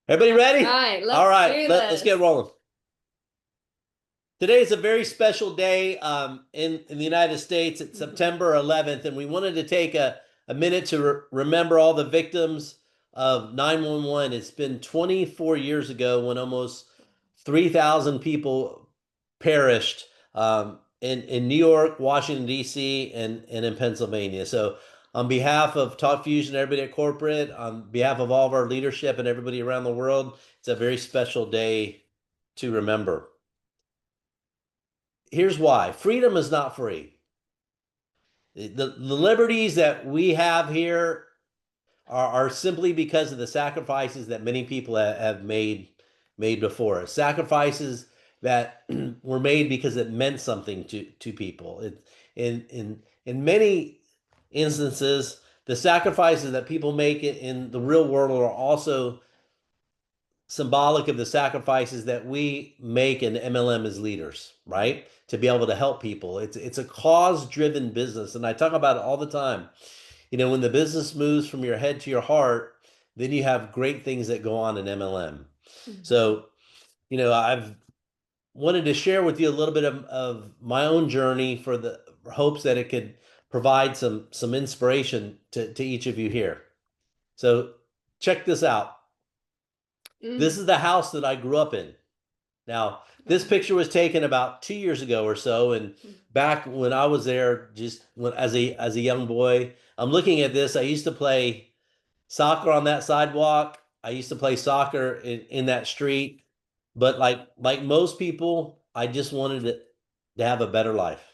Everybody ready? All right, All let's right, do let's get this. rolling. Today is a very special day in the United States. It's Mhm. September 11th, and we wanted to take a minute to remember all the victims of 911. It's been 24 years ago when almost 3,000 people perished in New York, Washington, D.C., and in Pennsylvania. So, on behalf of Talk Fusion, everybody at corporate, on behalf of all of our leadership and everybody around the world, it's a very special day to remember. Here's why: freedom is not free. The liberties that we have here are simply because of the sacrifices that many people have made before us. Sacrifices that were made because it meant something to people. In many instances, the sacrifices that people make in the real world are also symbolic of the sacrifices that we make in MLM as leaders, right? To be able to help people. It's a cause-driven business, and I talk about it all the time. When the business moves from your head to your heart, then you have great things that go on in MLM. Mhm. So, I've wanted to share with you a little bit of my own journey for the hopes that it could provide some inspiration to each of you here. So, check this out. This Mm. is the house that I grew up in. Now, this Wow. picture was taken about 2 years ago or so, and back when I was there, just when, as a young boy, I'm looking at this. I used to play soccer on that sidewalk. I used to play soccer in that street, but like most people, I just wanted to have a better life.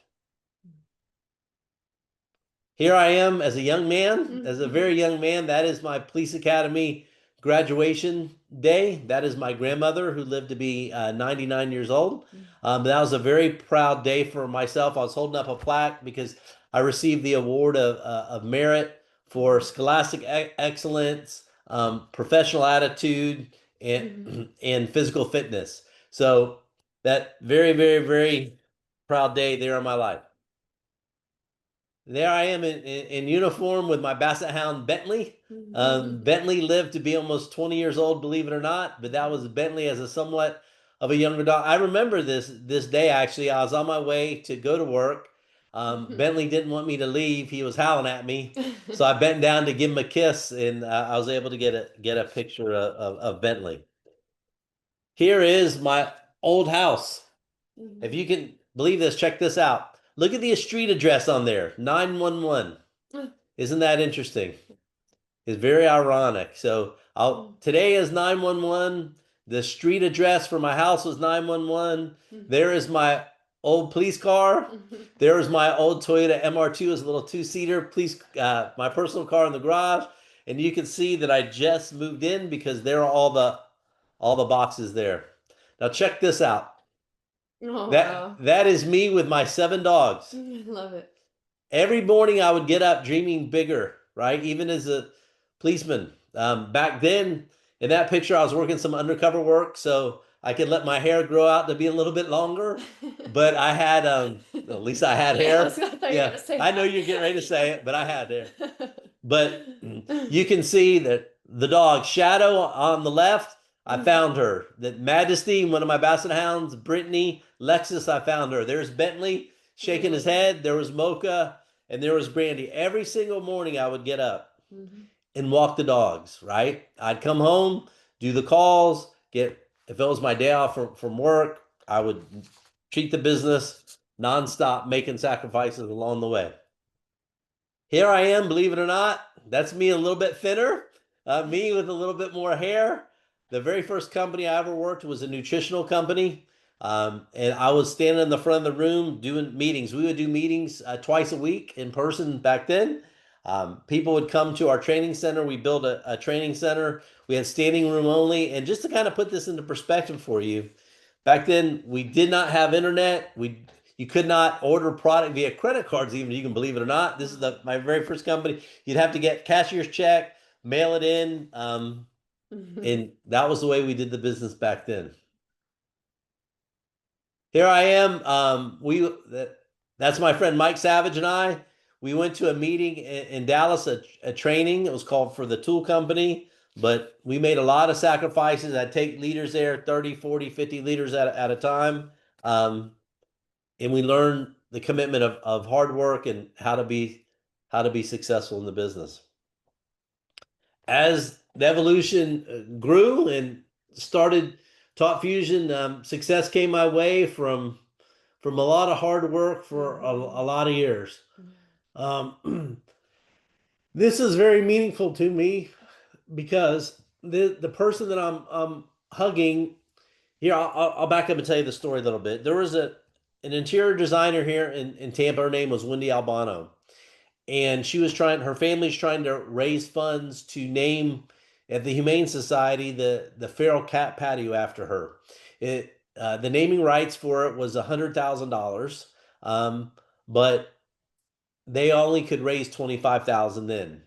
Here I am as a young man, as a very Mhm. young man. That is my police academy graduation day. That is my grandmother who lived to be 99 years old. That was a very proud day for myself. I was holding up a plaque because I received the award of merit for Mhm. scholastic excellence, professional attitude, Mhm. and physical fitness. So that very, very, very proud day there in my life. There I am in uniform with my Basset Hound Bentley. Mhm. Bentley lived to be almost 20 years old, believe it or not, but that was Bentley as a somewhat of a younger dog. I remember this day actually. I was on my way to go to work. Bentley didn't want me to leave. He was howling at me, so I bent down to give him a kiss, and I was able to get a picture of Bentley. Here is my old house. If Mhm. you can believe this, check this out. Look at the street address on there, 911. Isn't that interesting? It's very ironic. So today is 911. The street address for my house was 911. There is my old police car. There is my old Toyota MR2 as a little two-seater police, my personal car in the garage. And you can see that I just moved in because there are all the boxes there. Now check this out. Oh That wow. that is me with my 7 dogs. I love it. Every morning I would get up dreaming bigger, right? Even as a policeman. Back then, in that picture, I was working some undercover work, so I could let my hair grow out to be a little bit longer. But I had, at least I had Yeah, hair. I thought you were Yeah, gonna say I know that. you're getting ready to say it, but I had hair. But you can see that the dog Shadow on the left, I found her. That Majesty, one of my Basset Hounds, Brittany, Lexus, I found her. There's Bentley shaking his Mhm. head. There was Mocha, and there was Brandy. Every single morning I would get up Mhm. and walk the dogs, right? I'd come home, do the calls, if it was my day off from work, I would treat the business nonstop, making sacrifices along the way. Here I am, believe it or not. That's me a little bit thinner, me with a little bit more hair. The very first company I ever worked was a nutritional company. And I was standing in the front of the room doing meetings. We would do meetings twice a week in person back then. People would come to our training center. We built a training center. We had standing room only. And just to kind of put this into perspective for you, back then we did not have internet. You could not order product via credit cards, even you can believe it or not. This is Wow. my very first company. You'd have to get cashier's check, mail it in, and that was the way we did the business back then. Here I am. That's my friend Mike Savage and I. We went to a meeting in Dallas, a training. It was called for the tool company. but we made a lot of sacrifices. I take leaders there, 30, 40, 50 leaders at a time. And we learned the commitment of hard work and how to be successful in the business. As the evolution grew and started Talk Fusion, success came my way from a lot of hard work for a lot of years. This is very meaningful to me because the person that I'm hugging here, I'll back up and tell you the story a little bit. There was an interior designer here in Tampa. Her name was Wendy Albano, and her family's trying to raise funds to name at the Humane Society the feral cat patio after her. The naming rights for it was $100,000, but they only could raise 25,000 then.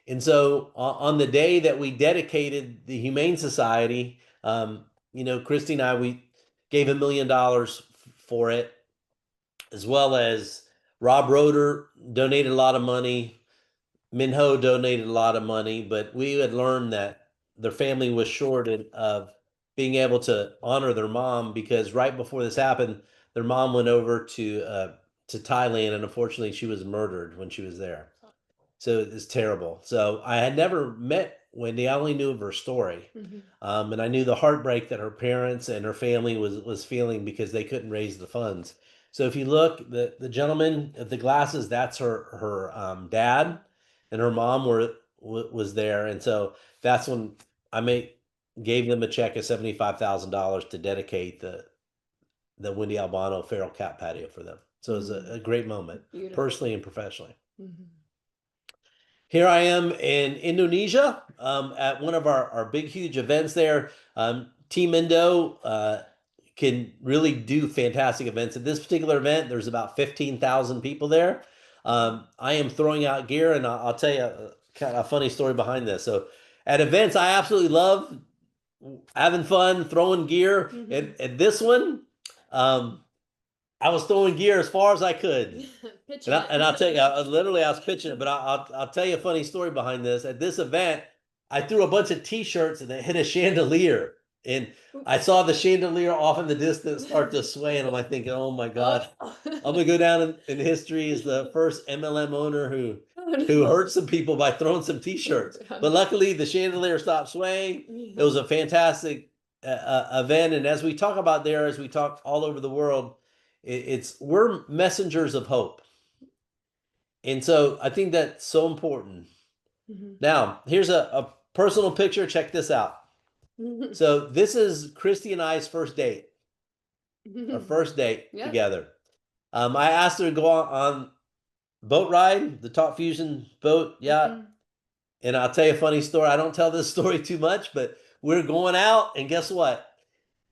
And so on the day that we dedicated the Humane Society, Kristie and I, we gave $1 million for it, as well as Rob Roeder donated a lot of money. Minho donated a lot of money, but we had learned that their family was short of being able to honor their mom, because right before this happened, their mom went over to Thailand, and unfortunately she was murdered when she was there. So it's terrible. So I had never met Wendy. I only knew of her story. And I knew the heartbreak that her parents and her family was feeling because they couldn't raise the funds. So if you look, the gentleman at the glasses, that's her dad, and her mom was there. And so that's when I gave them a check of $75,000 to dedicate the Wendy Albano feral cat patio for them. So it was a great moment, personally and professionally. Here I am in Indonesia at one of our big, huge events there. Team Indo can really do fantastic events. At this particular event, there's about 15,000 people there. I am throwing out gear, and I'll tell you kind of a funny story behind this. So at events, I absolutely love having fun, throwing gear. At this one, I was throwing gear as far as I could. And I'll tell you, I was pitching it, but I'll tell you a funny story behind this. At this event, I threw a bunch of t-shirts and it hit a chandelier. And I saw the chandelier off in the distance start to sway, and I'm like thinking, oh my God, I'm gonna go down in history as the first MLM owner who hurt some people by throwing some t-shirts. But luckily the chandelier stopped swaying. It was a fantastic event. And as we talk about there, as we talk all over the world, we're messengers of hope. And so I think that's so important. Now, here's a personal picture. Check this out. So this is Kristie and I's first date. Our first date together. I asked her to go on boat ride, the Talk Fusion boat yacht. And I'll tell you a funny story. I don't tell this story too much, but we're going out, and guess what?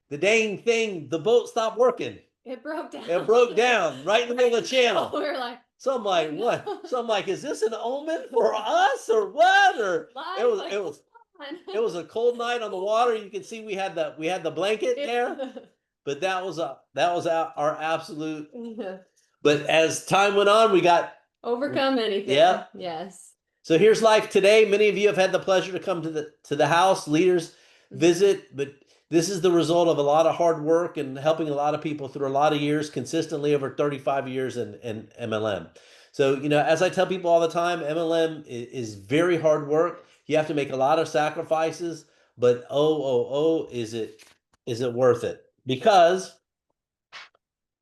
The dang thing, the boat stopped working. It broke down. It broke down right in the middle of the channel. So we're like, so I'm like, what? So I'm like, is this an omen for us or what? Or it was a cold night on the water. You can see we had the blanket there, but that was our absolute. But as time went on, we got overcome anything. Yeah. Yes. So here's life today. Many of you have had the pleasure to come to the house, leaders visit, but this is the result of a lot of hard work and helping a lot of people through a lot of years, consistently over 35 years in MLM. So, as I tell people all the time, MLM is very hard work. You have to make a lot of sacrifices, but is it worth it? Because,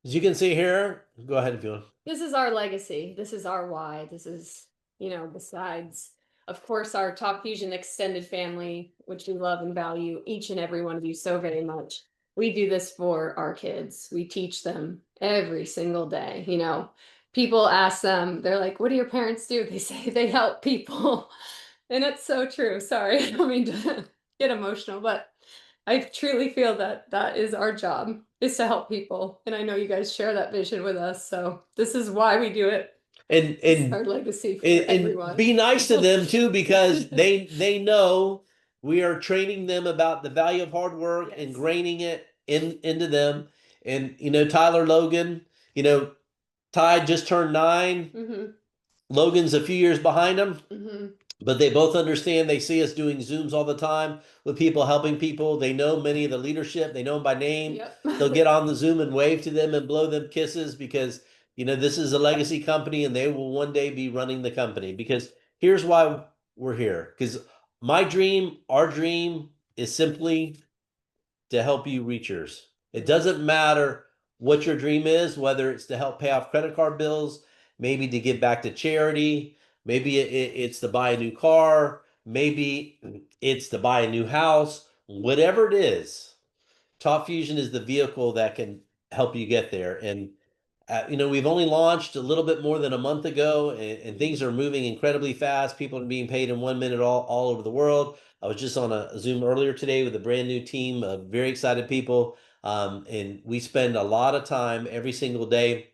as you can see here, go ahead if you want. This is our legacy. This is our why. This is, besides, of course, our Talk Fusion extended family, which we love and value each and every one of you so very much. We do this for our kids. We teach them every single day. People ask them, they're like, what do your parents do? They say they help people. And it's so true. Sorry, I don't mean to get emotional, but I truly feel that is our job, is to help people. And I know you guys share that vision with us. So this is why we do it. And our legacy for everyone. And be nice to them too, because they know we are training them about the value of hard work, ingraining it into them. And Tyler Logan, Ty just turned 9. Logan's a few years behind him. but they both understand. They see us doing Zooms all the time with people, helping people. They know many of the leadership. They know them by name. Yep. They'll get on the Zoom and wave to them and blow them kisses because, this is a legacy company and they will one day be running the company. Because here's why we're here. Because my dream, our dream is simply to help you reach yours. It doesn't matter what your dream is, whether it's to help pay off credit card bills, maybe to give back to charity, maybe it's to buy a new car, maybe it's to buy a new house, whatever it is. Top Fusion is the vehicle that can help you get there. And we've only launched a little bit more than a month ago, and things are moving incredibly fast. People are being paid in 1 minute all over the world. I was just on a Zoom earlier today with a brand new team of very excited people. And we spend a lot of time every single day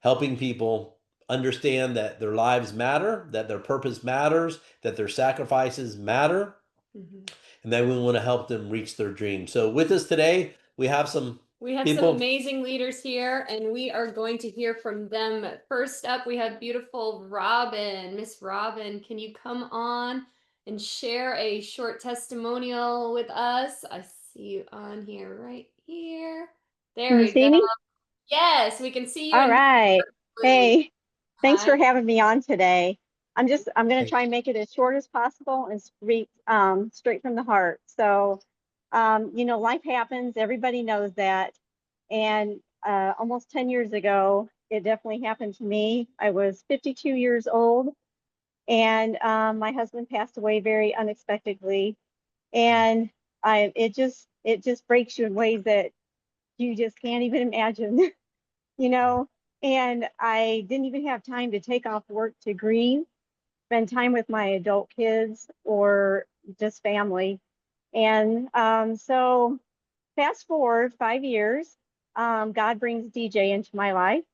helping people understand that their lives matter, that their purpose matters, that their sacrifices matter, and that we want to help them reach their dream. So with us today, we have some some amazing leaders here, and we are going to hear from them. First up, we have beautiful Robin. Miss Robin, can you come on and share a short testimonial with us? I see you on here, right here. There Can you we go. see me? Yes, we can see you. All right. Hey, thanks Hi. for having me on today. I'm going to try and make it as short as possible and straight from the heart. So, life happens. Everybody knows that. And almost 10 years ago, it definitely happened to me. I was 52 years old, and my husband passed away very unexpectedly. And it just breaks you in ways that you just can't even imagine. you know, and I didn't even have time to take off work to grieve, spend time with my adult kids or just family. And so fast forward 5 years, God brings DJ into my life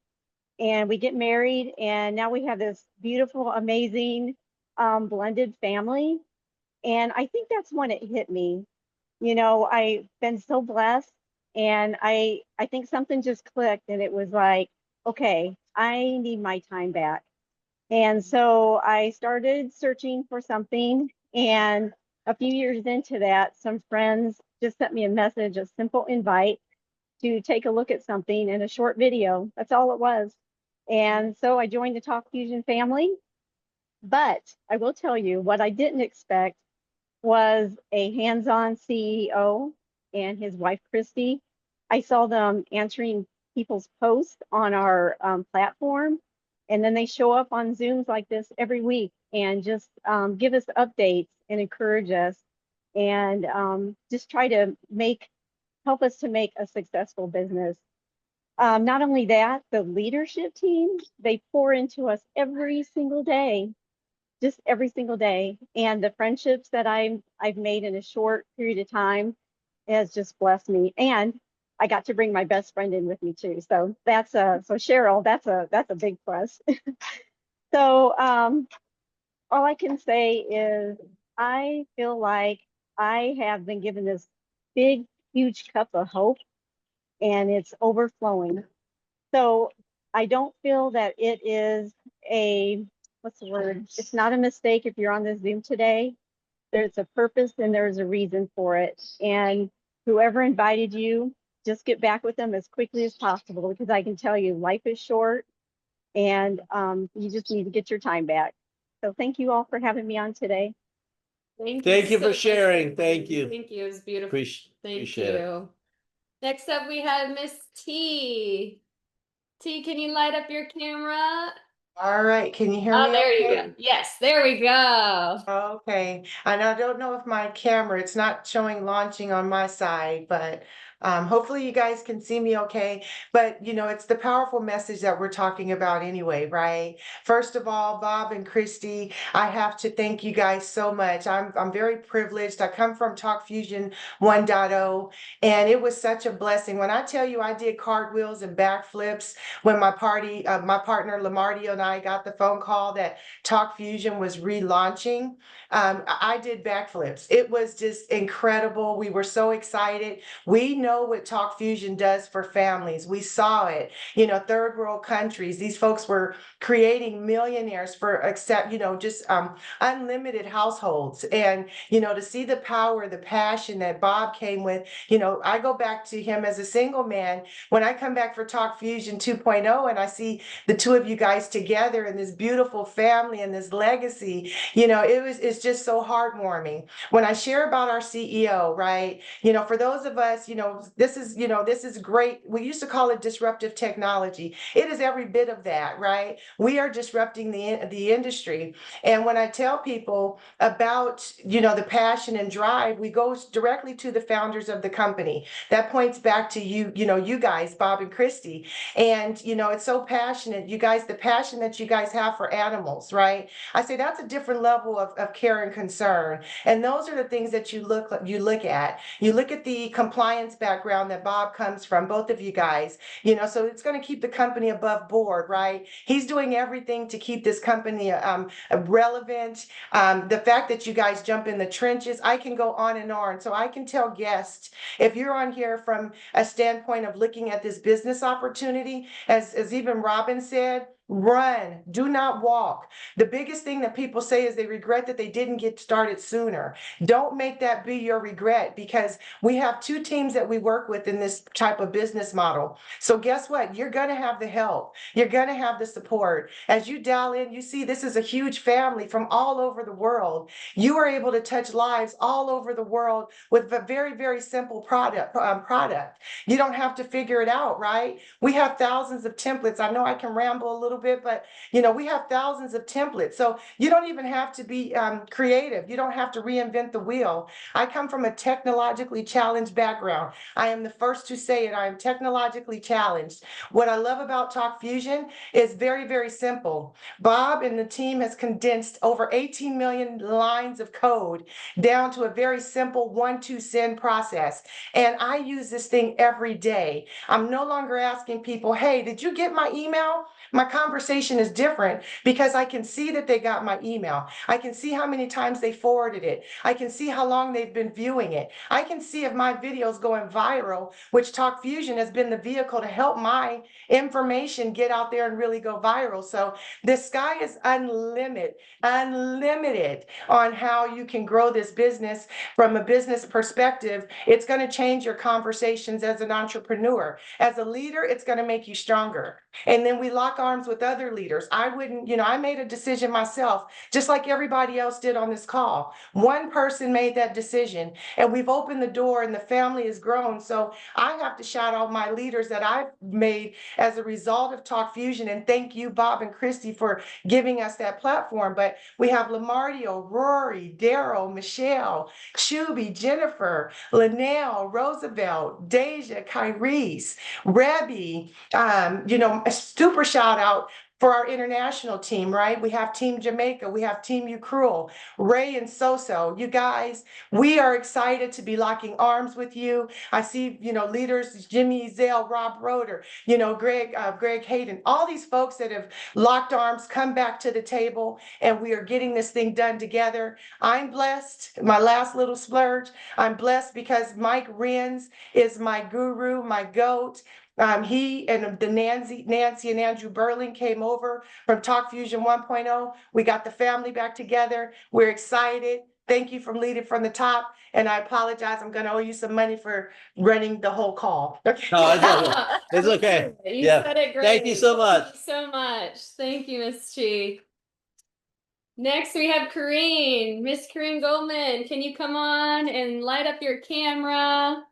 and we get married, and now we have this beautiful, amazing blended family. And I think that's when it hit me. I've been so blessed, and I think something just clicked, and it was like, okay, I need my time back. And so I started searching for something, and a few years into that, some friends just sent me a message, a simple invite to take a look at something in a short video. That's all it was. And so I joined the Talk Fusion family. But I will tell you what I didn't expect was a hands-on CEO and his wife, Kristie. I saw them answering people's posts on our platform, and then they show up on Zooms like this every week and just give us updates and encourage us, and just try to help us to make a successful business. Not only that, the leadership team, they pour into us every single day, just every single day. And the friendships that I've made in a short period of time has just blessed me. And I got to bring my best friend in with me too. So so Cheryl, that's a big plus. So all I can say is I feel like I have been given this big, huge cup of hope, and it's overflowing. So I don't feel that it is what's the word? It's not a mistake if you're on this Zoom today. There's a purpose and there's a reason for it. And whoever invited you, just get back with them as quickly as possible, because I can tell you life is short, and you just need to get your time back. So thank you all for having me on today. Thank you for sharing. Thank you. Thank you. It was beautiful. Appreciate it. Next up, we have Miss T. T, can you light up your camera? All right, can you hear me? Oh, there you go. Yes, there we go. Okay, and I don't know if my camera, it's not showing launching on my side, but hopefully you guys can see me okay. But it's the powerful message that we're talking about anyway, right? First of all, Bob and Kristie, I have to thank you guys so much. I'm very privileged. I come from Talk Fusion 1.0, and it was such a blessing. When I tell you I did cartwheels and backflips when my partner Lamardio and I got the phone call that Talk Fusion was relaunching, I did backflips. It was just incredible. We were so excited. We know know what Talk Fusion does for families. We saw it, you know, third world countries. These folks were creating millionaires for accept, you know, just unlimited households. And, you know, to see the power, the passion that Bob came with, you know, I go back to him as a single man. When I come back for Talk Fusion 2.0 and I see the two of you guys together in this beautiful family and this legacy, you know, it's just so heartwarming. When I share about our CEO, right, you know, for those of us, you know, this is great. We used to call it disruptive technology. It is every bit of that, right? We are disrupting the industry. And when I tell people about, you know, the passion and drive, we go directly to the founders of the company. That points back to you, you know, you guys, Bob and Kristie. And, you know, it's so passionate. You guys, the passion that you guys have for animals, right? I say that's a different level of care and concern. And those are the things that you look at. You look at the compliance background that Bob comes from, both of you guys, you know, so it's going to keep the company above board, right? He's doing everything to keep this company relevant. The fact that you guys jump in the trenches, I can go on and on. So I can tell guests, if you're on here from a standpoint of looking at this business opportunity, as even Robin said, run, do not walk. The biggest thing that people say is they regret that they didn't get started sooner. Don't make that be your regret, because we have two teams that we work with in this type of business model. So guess what? You're going to have the help. You're going to have the support. As you dial in, you see this is a huge family from all over the world. You are able to touch lives all over the world with a very, very simple product. You don't have to figure it out, right? We have thousands of templates. I know I can ramble a little bit, but you know, we have thousands of templates. So you don't even have to be creative. You don't have to reinvent the wheel. I come from a technologically challenged background. I am the first to say it. I am technologically challenged. What I love about Talk Fusion is very, very simple. Bob and the team has condensed over 18 million lines of code down to a very simple 1-2 send process. And I use this thing every day. I'm no longer asking people, hey, did you get my email? My conversation is different because I can see that they got my email. I can see how many times they forwarded it. I can see how long they've been viewing it. I can see if my video is going viral, which Talk Fusion has been the vehicle to help my information get out there and really go viral. So the sky is unlimited on how you can grow this business from a business perspective. It's going to change your conversations as an entrepreneur. As a leader, it's going to make you stronger. And then we lock arms with other leaders. I wouldn't, you know, I made a decision myself, just like everybody else did on this call. One person made that decision, and we've opened the door and the family has grown. So I have to shout out my leaders that I've made as a result of Talk Fusion. And thank you, Bob and Kristie, for giving us that platform. But we have Lamardio, Rory, Daryl, Michelle, Shuby, Jennifer, Linnell, Roosevelt, Deja, Kyrese, Rebby, you know, a super shout out for our international team, right? We have Team Jamaica, we have Team Ucruel, Ray and Soso. You guys, we are excited to be locking arms with you. I see, you know, leaders, Jimmy Zell, Rob Roeder, you know, Greg Hayden, all these folks that have locked arms, come back to the table, and we are getting this thing done together. I'm blessed, my last little splurge, I'm blessed because Mike Renz is my guru, my GOAT. He and the Nancy and Andrew Berling came over from Talk Fusion 1.0. We got the family back together. We're excited. Thank you for leading from the top. And I apologize. I'm going to owe you some money for running the whole call. Okay. No, it's okay. It's okay. You Yeah. said it great. Thank you so much. Thank you so much. Thank you, Miss Chi. Next, we have Corinne. Miss Corinne Goldman, can you come on and light up your camera?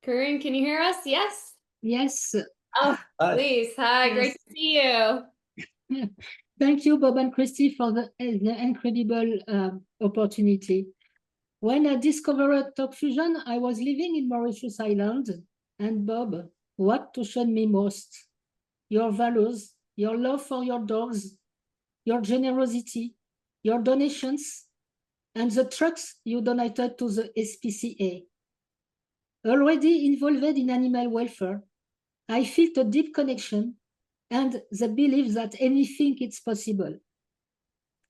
Corinne, can you hear us? Yes? Yes. Oh, Hi. please. Hi, great to see you. Thank you, Bob and Kristie, for the incredible opportunity. When I discovered Talk Fusion, I was living in Mauritius Island. And Bob, what touched me most? Your values, your love for your dogs, your generosity, your donations, and the trucks you donated to the SPCA. Already involved in animal welfare, I felt a deep connection and the belief that anything is possible.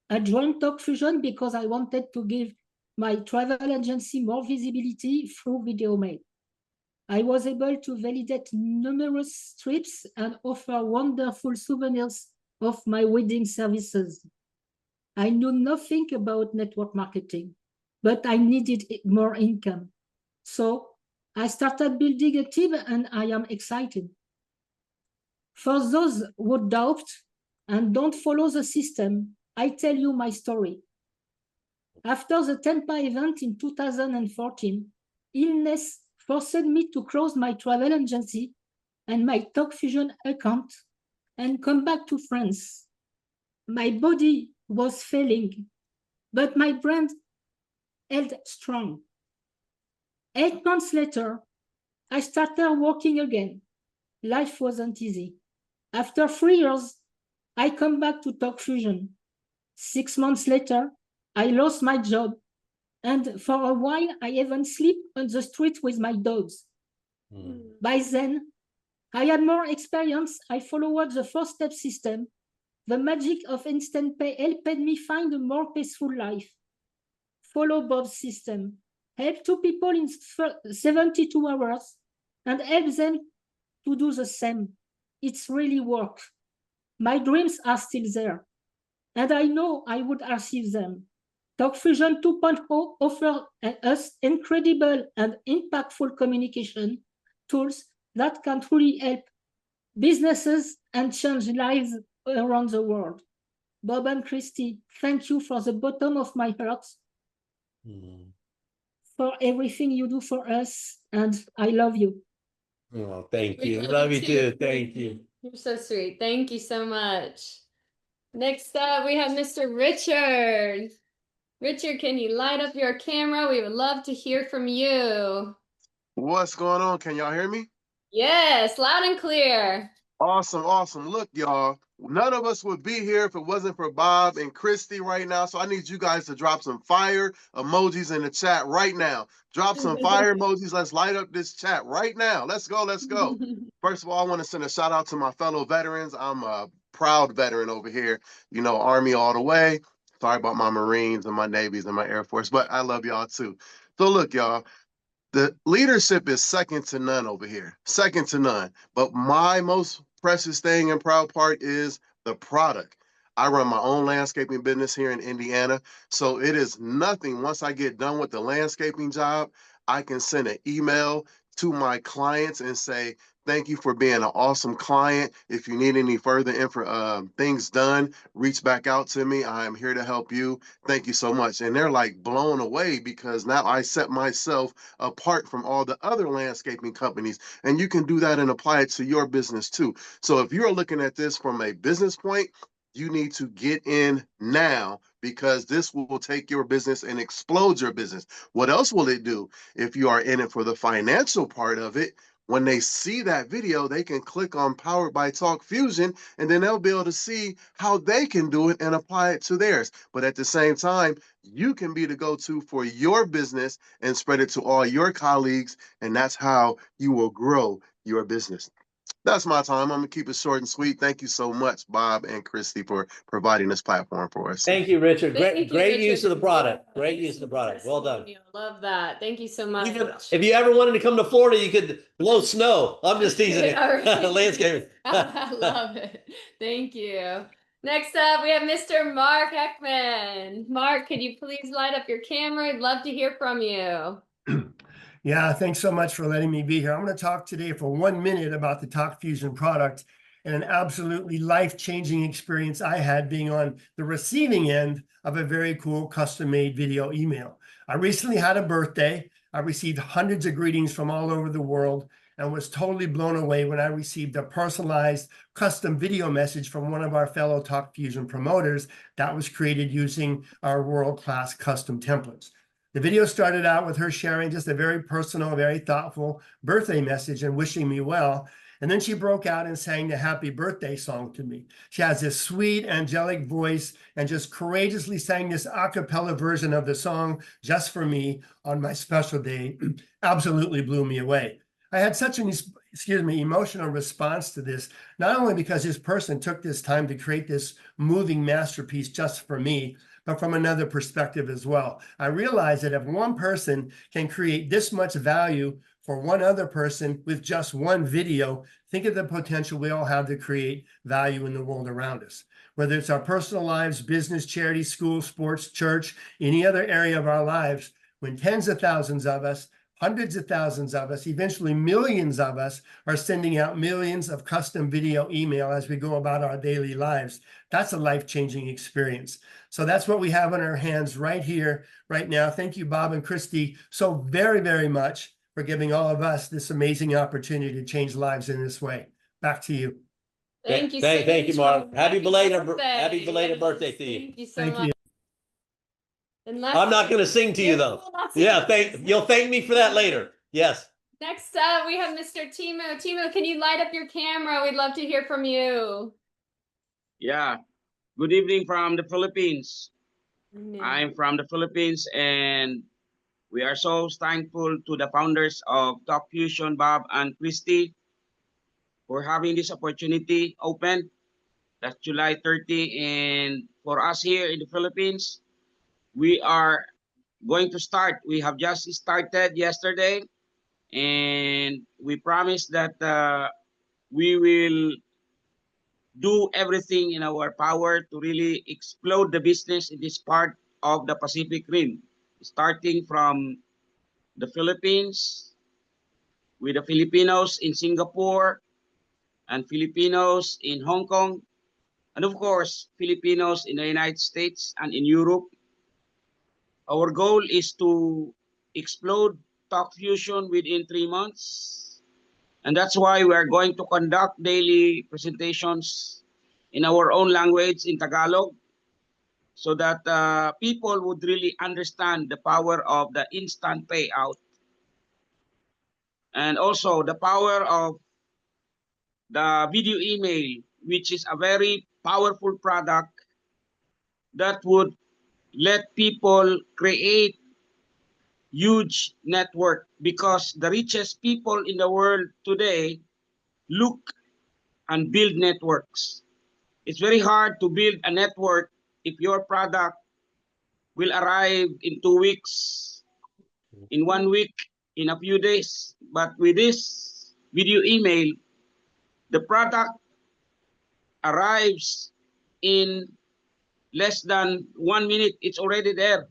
I joined Talk Fusion because I wanted to give my travel agency more visibility through video mail. I was able to validate numerous trips and offer wonderful souvenirs of my wedding services. I knew nothing about network marketing, but I needed more income. So I started building a team and I am excited. For those who doubt and don't follow the system, I tell you my story. After the Tampa event in 2014, illness forced me to close my travel agency and my TalkFusion account and come back to France. My body was failing, but my brand held strong. 8 months later, I started working again. Life wasn't easy. After 3 years, I come back to TalkFusion. 6 months later, I lost my job. And for a while, I even sleep on the street with my dogs. By then, I had more experience. I followed the 4-step system. The magic of instant pay helped me find a more peaceful life. Follow Bob's system. Help 2 people in 72 hours and help them to do the same. It's really work. My dreams are still there, and I know I would achieve them. TalkFusion 2.0 offers us incredible and impactful communication tools that can truly help businesses and change lives around the world. Bob and Kristie, thank you for the bottom of my heart for everything you do for us, and I love you. Oh, thank We you. Love you you. too. Thank you. You're so sweet. Thank you so much. Next up, we have Mr. Richard. Richard, can you light up your camera? We would love to hear from you. What's going on? Can y'all hear me? Yes, loud and clear. Awesome, awesome. Look, y'all, none of us would be here if it wasn't for Bob and Kristie right now. So I need you guys to drop some fire emojis in the chat right now. Drop some fire emojis. Let's light up this chat right now. Let's go, let's go. First of all, I want to send a shout out to my fellow veterans. I'm a proud veteran over here, you know, Army all the way. Sorry about my Marines and my Navies and my Air Force, but I love y'all too. So look, y'all. The leadership is second to none over here, second to none. But my most precious thing and proud part is the product. I run my own landscaping business here in Indiana. So it is nothing. Once I get done with the landscaping job, I can send an email to my clients and say, thank you for being an awesome client. If you need any further things done, reach back out to me. I am here to help you. Thank you so much. And they're like blown away because now I set myself apart from all the other landscaping companies. And you can do that and apply it to your business too. So if you're looking at this from a business point, you need to get in now because this will take your business and explode your business. What else will it do? If you are in it for the financial part of it, when they see that video, they can click on Powered by TalkFusion, and then they'll be able to see how they can do it and apply it to theirs. But at the same time, you can be the go-to for your business and spread it to all your colleagues, and that's how you will grow your business. That's my time. I'm gonna keep it short and sweet. Thank you so much, Bob and Kristie, for providing this platform for us. Thank you, Richard. Thank you, Great Richard. use of the product. Great use of the product. Well done. Love that. Thank you so much. If you ever wanted to come to Florida, you could blow snow. I'm just teasing you. All right. Landscaping. I love it. Thank you. Next up, we have Mr. Mark Heckman. Mark, could you please light up your camera? I'd love to hear from you. Yeah, thanks so much for letting me be here. I'm going to talk today for 1 minute about the TalkFusion product and an absolutely life-changing experience I had being on the receiving end of a very cool custom-made video email. I recently had a birthday. I received hundreds of greetings from all over the world and was totally blown away when I received a personalized custom video message from one of our fellow TalkFusion promoters that was created using our world-class custom templates. The video started out with her sharing just a very personal, very thoughtful birthday message and wishing me well. And then she broke out and sang the happy birthday song to me. She has this sweet, angelic voice and just courageously sang this a cappella version of the song just for me on my special day. Absolutely blew me away. I had such an, emotional response to this, not only because this person took this time to create this moving masterpiece just for me, but from another perspective as well. I realized that if one person can create this much value for one other person with just one video, think of the potential we all have to create value in the world around us. Whether it's our personal lives, business, charity, school, sports, church, any other area of our lives, when tens of thousands of us, hundreds of thousands of us, eventually millions of us are sending out millions of custom video email as we go about our daily lives. That's a life-changing experience. So that's what we have in our hands right here, right now. Thank you, Bob and Kristie, so very, very much for giving all of us this amazing opportunity to change lives in this way. Back to you. Thank you. Thank you, Mark. Happy belated birthday. birthday to you. Thank you so Thank much. you. And I'm not going to sing to you though. Yeah, you'll thank me for that later. Yes. Next up, we have Mr. Timo. Timo, can you light up your camera? We'd love to hear from you. Yeah. Good evening from the Philippines. I'm from the Philippines, and we are so thankful to the founders of Talk Fusion, Bob and Kristie, for having this opportunity open. That's July 30. And for us here in the Philippines, we are going to start. We have just started yesterday, and we promise that we will do everything in our power to really explode the business in this part of the Pacific Rim, starting from the Philippines, with the Filipinos in Singapore, and Filipinos in Hong Kong, and of course, Filipinos in the United States and in Europe. Our goal is to explode Talk Fusion within 3 months. And that's why we are going to conduct daily presentations in our own language, in Tagalog, so that people would really understand the power of the instant payout. And also the power of the video email, which is a very powerful product that would let people create huge network, because the richest people in the world today look and build networks. It's very hard to build a network if your product will arrive in 2 weeks, in 1 week, in a few days. But with this video email, the product arrives in less than 1 minute. It's already there.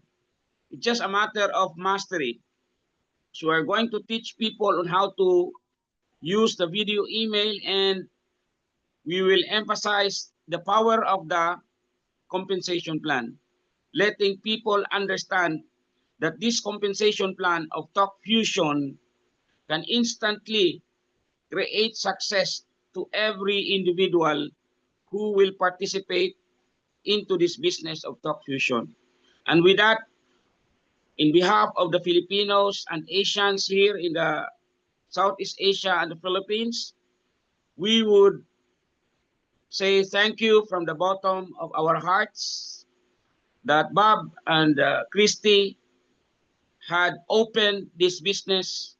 It's just a matter of mastery. So we're going to teach people on how to use the video email, and we will emphasize the power of the compensation plan, letting people understand that this compensation plan of Talk Fusion can instantly create success to every individual who will participate into this business of Talk Fusion. And with that, in behalf of the Filipinos and Asians here in the Southeast Asia and the Philippines, we would say thank you from the bottom of our hearts that Bob and Kristie had opened this business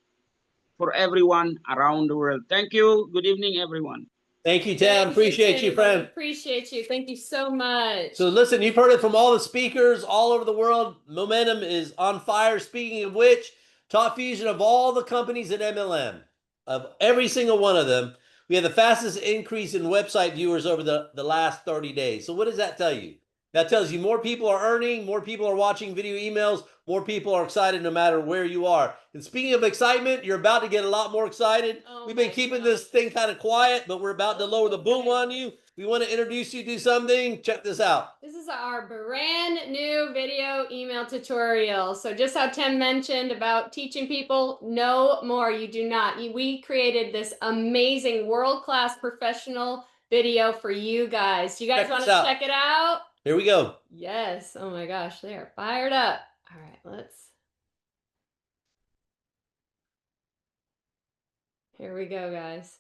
for everyone around the world. Thank you. Good evening, everyone. Thank you, Tim. Appreciate you, friend. Appreciate you. Thank you so much. So listen, you've heard it from all the speakers all over the world. Momentum is on fire. Speaking of which, Talk Fusion, of all the companies at MLM, of every single one of them, we have the fastest increase in website viewers over the last 30 days. So what does that tell you? That tells you more people are earning, more people are watching video emails, more people are excited no matter where you are. And speaking of excitement, you're about to get a lot more excited. We've been keeping this thing kind of quiet, but we're about to lower the boom on you. We want to introduce you to something. Check this out. This is our brand new video email tutorial. So just how Tim mentioned about teaching people, no more. You do not. We created this amazing world-class professional video for you guys. Do you guys want to check it out? Here we go. Yes. Oh my gosh, they are fired up. All right, here we go, guys.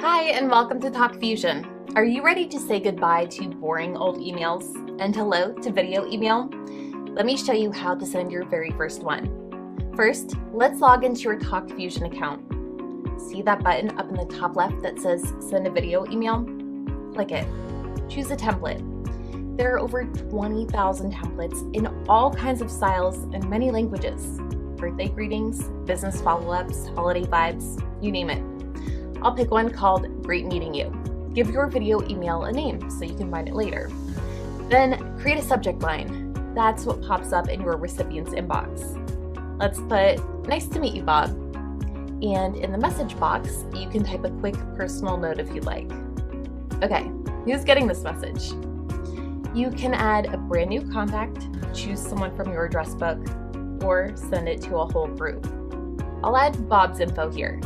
Hi, and welcome to Talk Fusion. Are you ready to say goodbye to boring old emails and hello to video email? Let me show you how to send your very first one. First, let's log into your Talk Fusion account. See that button up in the top left that says send a video email? Click it. Choose a template. There are over 20,000 templates in all kinds of styles and many languages. birthday greetings, business follow-ups, holiday vibes, you name it. I'll pick one called Great Meeting You. Give your video email a name so you can find it later. Then create a subject line. That's what pops up in your recipient's inbox. Let's put, nice to meet you, Bob. And in the message box, you can type a quick personal note if you'd like. Okay, who's getting this message? You can add a brand new contact, choose someone from your address book, or send it to a whole group. I'll add Bob's info here.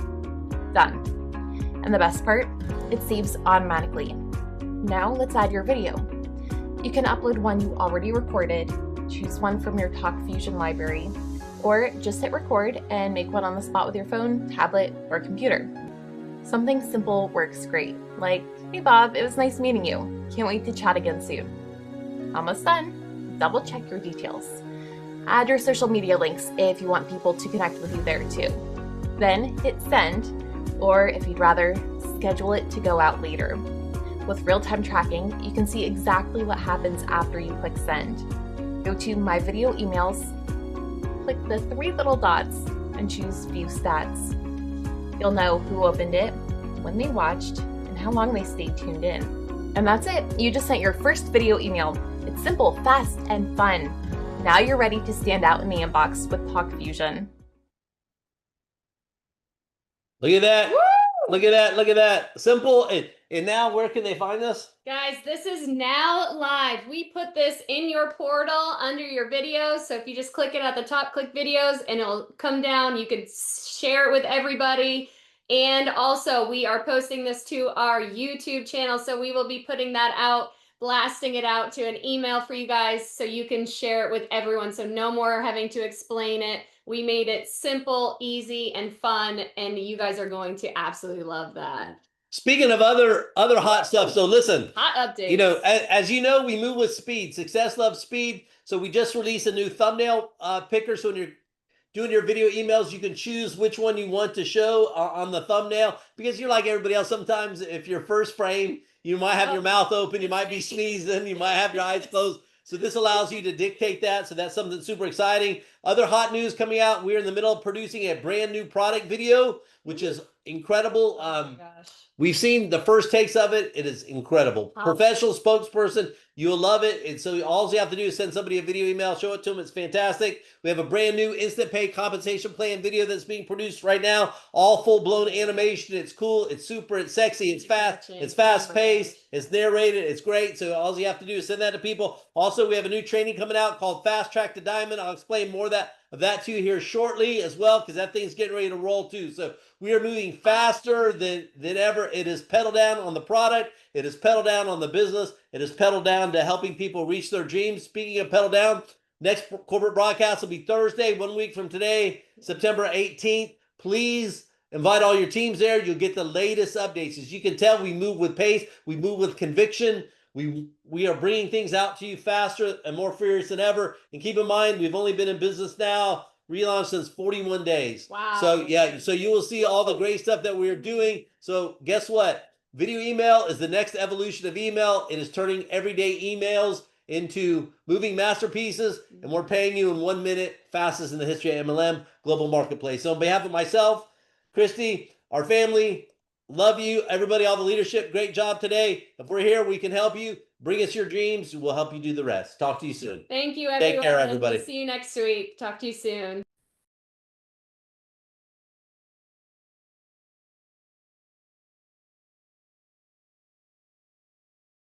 Done. And the best part, it saves automatically. Now let's add your video. You can upload one you already recorded, choose one from your TalkFusion library, or just hit record and make one on the spot with your phone, tablet, or computer. Something simple works great, like, hey Bob, it was nice meeting you. Can't wait to chat again soon. Almost done. Double check your details. Add your social media links if you want people to connect with you there too. Then hit send, or if you'd rather, schedule it to go out later. With real-time tracking, you can see exactly what happens after you click send. Go to My Video Emails, click the 3 little dots, and choose View Stats. You'll know who opened it, when they watched, and how long they stayed tuned in. And that's it. You just sent your first video email. It's simple, fast, and fun. Now you're ready to stand out in the inbox with TalkFusion. Look at that. Woo! Look at that. Look at that. Simple. And now where can they find us? Guys, this is now live. We put this in your portal under your videos. So if you just click it at the top, click videos, and it'll come down. You can share it with everybody. And also, we are posting this to our YouTube channel. So we will be putting that out, blasting it out to an email for you guys so you can share it with everyone. So no more having to explain it. We made it simple, easy, and fun. And you guys are going to absolutely love that. Speaking of other hot stuff, so listen, Hot updates. you know, as you know, we move with speed. Success loves speed. So we just released a new thumbnail picker. So when you're doing your video emails, you can choose which one you want to show on the thumbnail, because you're like everybody else. Sometimes if your first frame, you might have your mouth open, you might be sneezing, you might have your eyes closed. So this allows you to dictate that. So that's something super exciting. Other hot news coming out. We're in the middle of producing a brand new product video, which is incredible. Oh my gosh. We've seen the first takes of it. It is incredible. Awesome. Professional spokesperson. You'll love it. And so all you have to do is send somebody a video email, show it to them. It's fantastic. We have a brand new instant pay compensation plan video that's being produced right now. All full-blown animation. It's cool. It's super. It's sexy. It's fast. It's fast-paced. It's narrated. It's great. So all you have to do is send that to people. Also, we have a new training coming out called Fast Track to Diamond. I'll explain more of that to you here shortly as well, because that thing's getting ready to roll too. So we are moving faster than ever. It is pedal down on the product. It is pedal down on the business. It is pedal down to helping people reach their dreams. Speaking of pedal down, next corporate broadcast will be Thursday, 1 week from today, September 18th. Please invite all your teams there. You'll get the latest updates. As you can tell, we move with pace. We move with conviction. We are bringing things out to you faster and more furious than ever. And keep in mind, we've only been in business now, relaunched since 41 days. Wow. So yeah, so you will see all the great stuff that we're doing. So guess what? Video email is the next evolution of email. It is turning everyday emails into moving masterpieces, and we're paying you in 1 minute, fastest in the history of MLM global marketplace. So on behalf of myself, Kristie, our family, love you, everybody, all the leadership. Great job today. If we're here, we can help you. Bring us your dreams. We'll help you do the rest. Talk to you soon. Thank you, everyone. Take care, everybody. We'll see you next week. Talk to you soon.